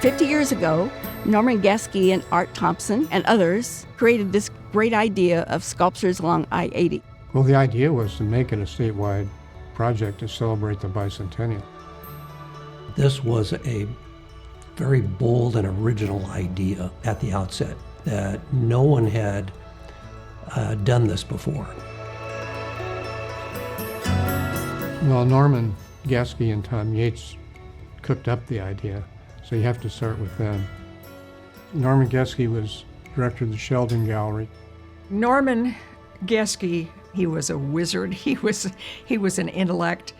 50 years ago, Norman Gaskey and Art Thompson and others created this great idea of sculptures along I-80. Well, the idea was to make it a statewide project to celebrate the Bicentennial. This was a very bold and original idea at the outset that no one had done this before. Well, Norman Gaskey and Tom Yates cooked up the idea, so you have to start with them. Norman Gaskey was director of the Sheldon Gallery. Norman Gaskey, he was a wizard. He was an intellect.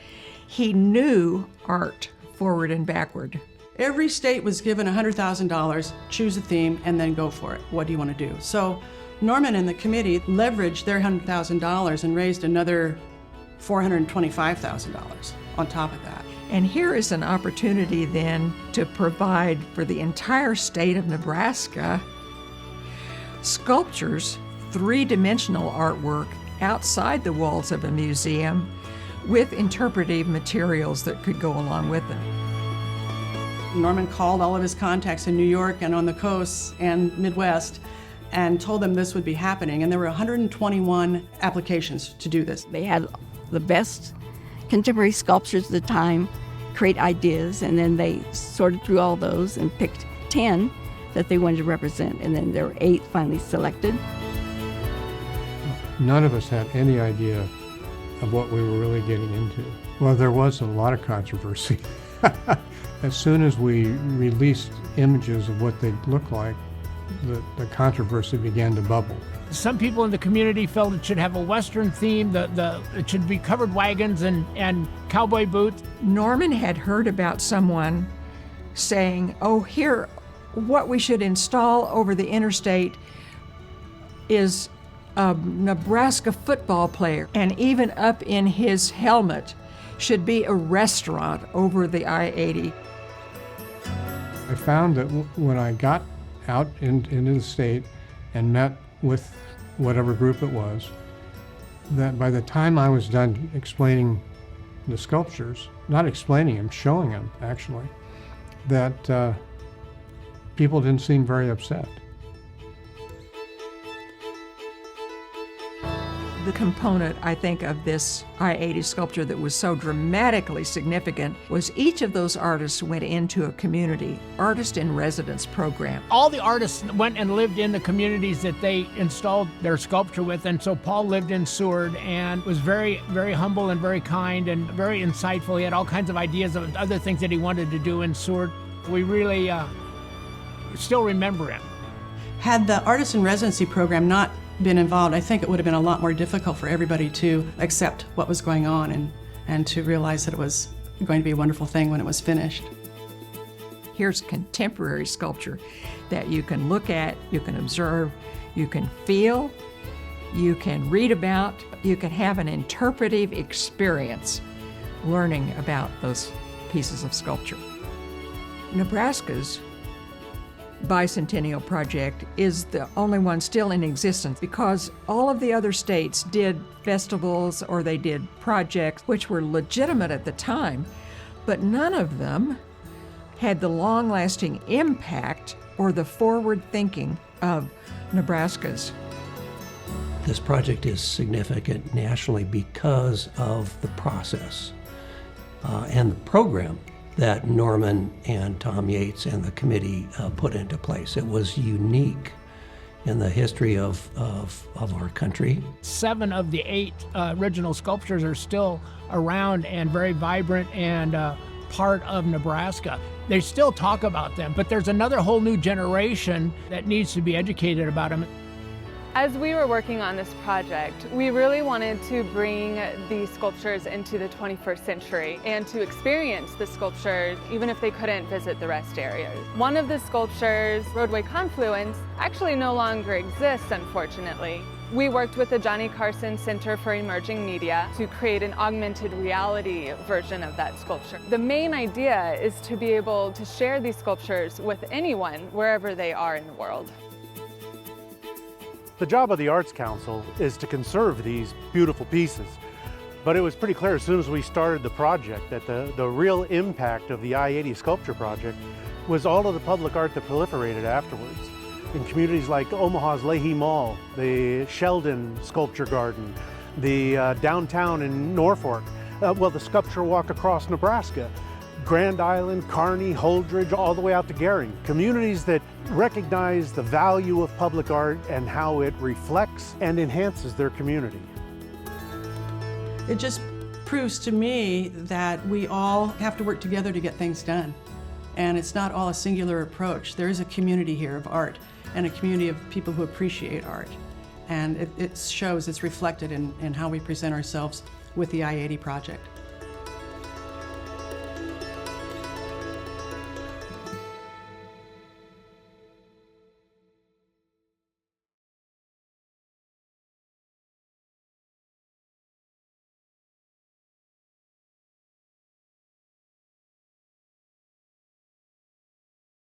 He knew art forward and backward. Every state was given $100,000, choose a theme, and then go for it. What do you want to do? So Norman and the committee leveraged their $100,000 and raised another $425,000 on top of that. And here is an opportunity then to provide for the entire state of Nebraska sculptures, three-dimensional artwork outside the walls of a museum with interpretive materials that could go along with them. Norman called all of his contacts in New York and on the coast and Midwest and told them this would be happening. And there were 121 applications to do this. They had the best contemporary sculptors of the time create ideas, and then they sorted through all those and picked 10 that they wanted to represent, and then there were 8 finally selected. None of us had any idea of what we were really getting into. Well, there was a lot of controversy. As soon as we released images of what they'd look like, the controversy began to bubble. Some people in the community felt it should have a Western theme, it should be covered wagons and cowboy boots. Norman had heard about someone saying, oh, here, what we should install over the interstate is a Nebraska football player, and even up in his helmet should be a restaurant over the I-80. I found that when I got out into the state and met with whatever group it was, that by the time I was done explaining the sculptures, not explaining them, showing them actually, that people didn't seem very upset. The component, I think, of this I-80 sculpture that was so dramatically significant was each of those artists went into a community artist in residence program. All the artists went and lived in the communities that they installed their sculpture with, and so Paul lived in Seward and was very, very humble and very kind and very insightful. He had all kinds of ideas of other things that he wanted to do in Seward. We really still remember him. Had the artist in residency program not been involved, I think it would have been a lot more difficult for everybody to accept what was going on and to realize that it was going to be a wonderful thing when it was finished. Here's contemporary sculpture that you can look at, you can observe, you can feel, you can read about, you can have an interpretive experience learning about those pieces of sculpture. Nebraska's Bicentennial project is the only one still in existence because all of the other states did festivals or they did projects which were legitimate at the time, but none of them had the long-lasting impact or the forward thinking of Nebraska's. This project is significant nationally because of the process and the program that Norman and Tom Yates and the committee put into place. It was unique in the history of our country. 7 of the 8 original sculptures are still around and very vibrant and part of Nebraska. They still talk about them, but there's another whole new generation that needs to be educated about them. As we were working on this project, we really wanted to bring these sculptures into the 21st century and to experience the sculptures even if they couldn't visit the rest areas. One of the sculptures, Roadway Confluence, actually no longer exists, unfortunately. We worked with the Johnny Carson Center for Emerging Media to create an augmented reality version of that sculpture. The main idea is to be able to share these sculptures with anyone, wherever they are in the world. The job of the Arts Council is to conserve these beautiful pieces. But it was pretty clear as soon as we started the project that the real impact of the I-80 sculpture project was all of the public art that proliferated afterwards. In communities like Omaha's Leahy Mall, the Sheldon Sculpture Garden, the downtown in Norfolk, the sculpture walk across Nebraska, Grand Island, Kearney, Holdridge, all the way out to Gering. Communities that recognize the value of public art and how it reflects and enhances their community. It just proves to me that we all have to work together to get things done. And it's not all a singular approach. There is a community here of art and a community of people who appreciate art. And it shows, it's reflected in how we present ourselves with the I-80 project.